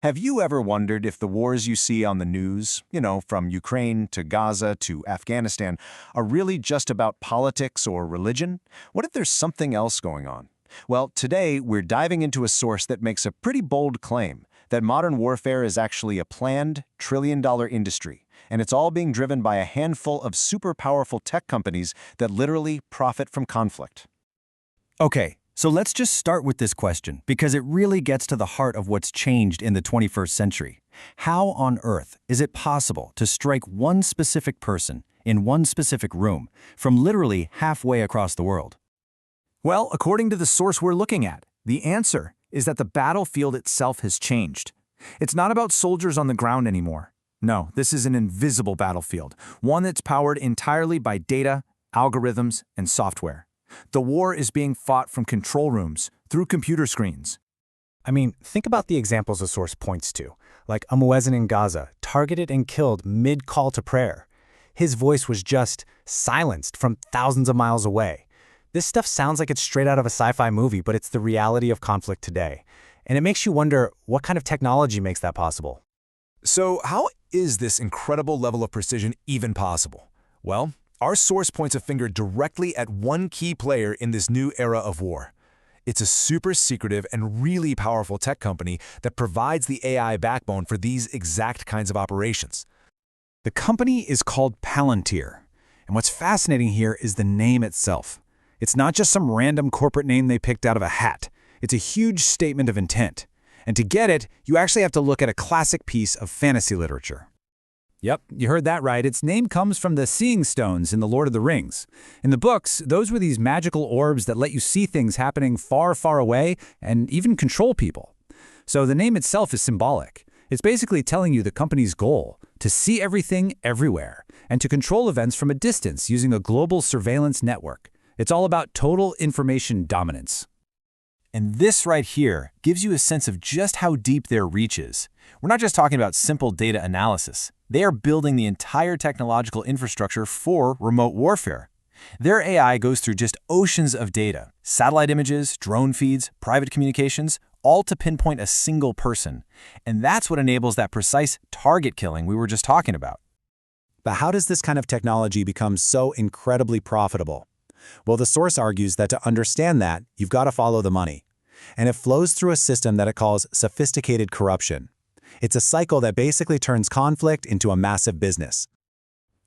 Have you ever wondered if the wars you see on the news, from Ukraine to Gaza to Afghanistan, are really just about politics or religion? What if there's something else going on? Well, today we're diving into a source that makes a pretty bold claim that modern warfare is actually a planned, trillion-dollar industry, and it's all being driven by a handful of super powerful tech companies that literally profit from conflict. Okay, so let's just start with this question, because it really gets to the heart of what's changed in the 21st century. How on earth is it possible to strike one specific person in one specific room from literally halfway across the world? Well, according to the source we're looking at, the answer is that the battlefield itself has changed. It's not about soldiers on the ground anymore. No, this is an invisible battlefield, one that's powered entirely by data, algorithms, and software. The war is being fought from control rooms, through computer screens. I mean, think about the examples the source points to, like a muezzin in Gaza, targeted and killed mid-call to prayer. His voice was just silenced from thousands of miles away. This stuff sounds like it's straight out of a sci-fi movie, but it's the reality of conflict today. And it makes you wonder, what kind of technology makes that possible? So how is this incredible level of precision even possible? Well, our source points a finger directly at one key player in this new era of war. It's a super secretive and really powerful tech company that provides the AI backbone for these exact kinds of operations. The company is called Palantir, and what's fascinating here is the name itself. It's not just some random corporate name they picked out of a hat. It's a huge statement of intent. And to get it, you actually have to look at a classic piece of fantasy literature. Yep, you heard that right. Its name comes from the Seeing Stones in The Lord of the Rings. In the books, those were these magical orbs that let you see things happening far, far away and even control people. So the name itself is symbolic. It's basically telling you the company's goal, to see everything everywhere, and to control events from a distance using a global surveillance network. It's all about total information dominance. And this right here gives you a sense of just how deep their reach is. We're not just talking about simple data analysis. They are building the entire technological infrastructure for remote warfare. Their AI goes through just oceans of data, satellite images, drone feeds, private communications, all to pinpoint a single person. And that's what enables that precise target killing we were just talking about. But how does this kind of technology become so incredibly profitable? Well, the source argues that to understand that, you've got to follow the money. And it flows through a system that it calls sophisticated corruption. It's a cycle that basically turns conflict into a massive business.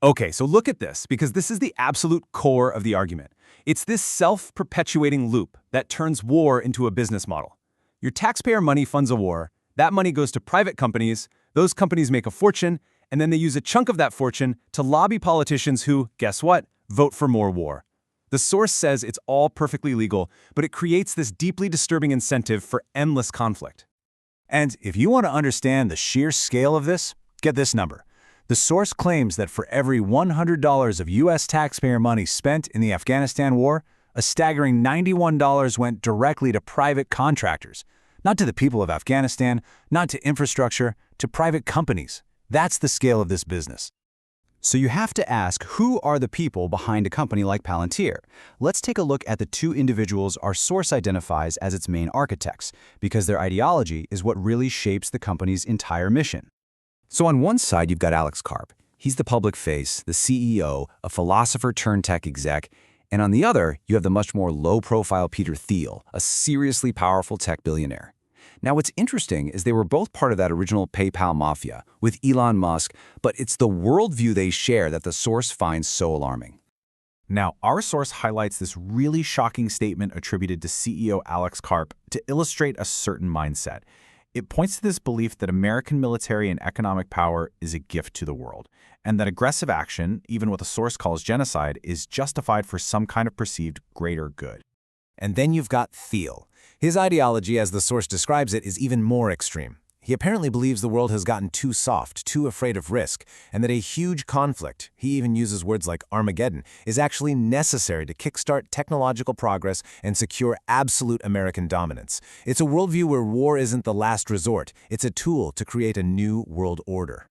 Okay, so look at this, because this is the absolute core of the argument. It's this self-perpetuating loop that turns war into a business model. Your taxpayer money funds a war, that money goes to private companies, those companies make a fortune, and then they use a chunk of that fortune to lobby politicians who, guess what, vote for more war. The source says it's all perfectly legal, but it creates this deeply disturbing incentive for endless conflict. And if you want to understand the sheer scale of this, get this number. The source claims that for every $100 of U.S. taxpayer money spent in the Afghanistan war, a staggering $91 went directly to private contractors. Not to the people of Afghanistan, not to infrastructure, to private companies. That's the scale of this business. So you have to ask, who are the people behind a company like Palantir? Let's take a look at the two individuals our source identifies as its main architects, because their ideology is what really shapes the company's entire mission. So on one side, you've got Alex Karp. He's the public face, the CEO, a philosopher turned tech exec. And on the other, you have the much more low-profile Peter Thiel, a seriously powerful tech billionaire. Now, what's interesting is they were both part of that original PayPal mafia with Elon Musk, but it's the worldview they share that the source finds so alarming. Now, our source highlights this really shocking statement attributed to CEO Alex Karp to illustrate a certain mindset. It points to this belief that American military and economic power is a gift to the world, and that aggressive action, even what the source calls genocide, is justified for some kind of perceived greater good. And then you've got Thiel. His ideology, as the source describes it, is even more extreme. He apparently believes the world has gotten too soft, too afraid of risk, and that a huge conflict, he even uses words like Armageddon, is actually necessary to kickstart technological progress and secure absolute American dominance. It's a worldview where war isn't the last resort. It's a tool to create a new world order.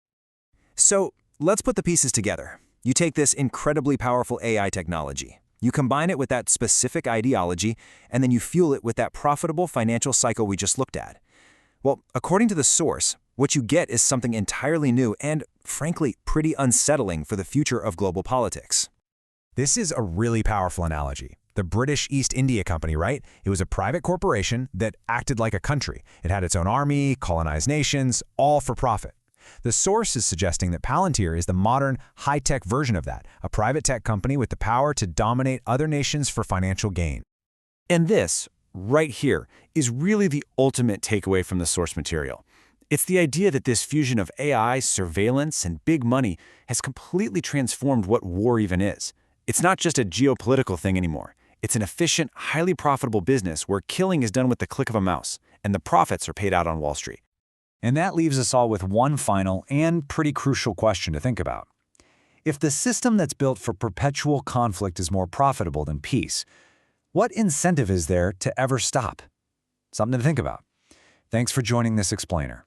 So, let's put the pieces together. You take this incredibly powerful AI technology. You combine it with that specific ideology, and then you fuel it with that profitable financial cycle we just looked at. Well, according to the source, what you get is something entirely new and, frankly, pretty unsettling for the future of global politics. This is a really powerful analogy. The British East India Company, right? It was a private corporation that acted like a country. It had its own army, colonized nations, all for profit. The source is suggesting that Palantir is the modern, high-tech version of that, a private tech company with the power to dominate other nations for financial gain. And this, right here, is really the ultimate takeaway from the source material. It's the idea that this fusion of AI, surveillance, and big money has completely transformed what war even is. It's not just a geopolitical thing anymore. It's an efficient, highly profitable business where killing is done with the click of a mouse, and the profits are paid out on Wall Street. And that leaves us all with one final and pretty crucial question to think about. If the system that's built for perpetual conflict is more profitable than peace, what incentive is there to ever stop? Something to think about. Thanks for joining this explainer.